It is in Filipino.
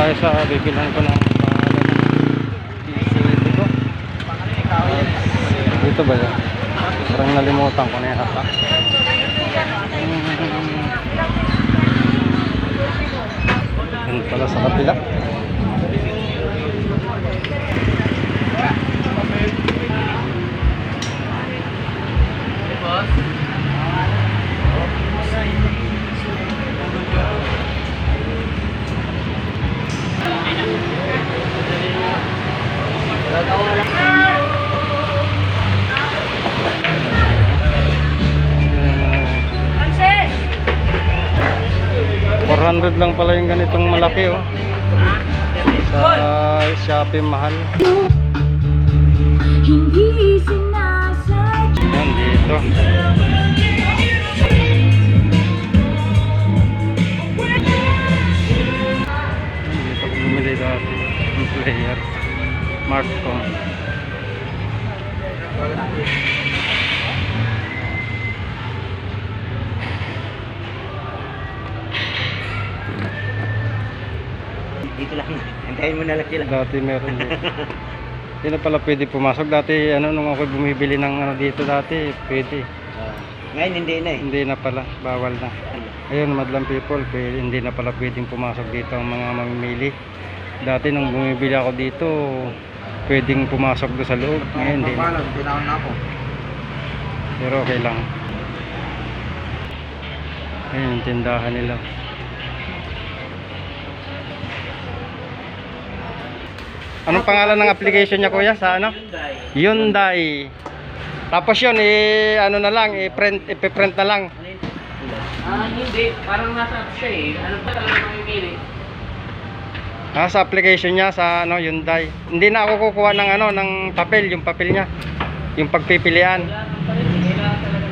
tayo sa bibilhan ko ng PCD ko. Dito ba yun? Parang nalimutan ko na yata. Yun pala sa kapila. $400 lang pala yung ganitong malaki oh. Sa Shopee mahal. Yan dito. Dito ko bumili dati ng player Marcom. Dito lang. Hintayin mo na lang sila. Dati meron dito. Hindi na pala pwede pumasok. Dati ano, nung ako bumibili ng ano dito dati, pwede. Ngayon hindi na eh. Hindi na pala, bawal na. Ayun, madlang people, pwede, hindi na pala pwedeng pumasok dito ang mga mamimili. Dati nung bumibili ako dito, pwedeng pumasok doon sa loob. Ngayon hindi na. Tinawag na ako. Pero okay lang. Ayun, yung tindahan nila. Anong pangalan ng application niya kuya sa ano? Hyundai. Tapos yun, ano na lang, ipiprint na lang. Hindi. Parang nasa app siya eh. Ano ba talaga mamimili? Sa application niya sa ano, Hyundai. Hindi na ako kukuha ng ano, ng papel, yung papel niya. Yung pagpipilian. Kailangan talaga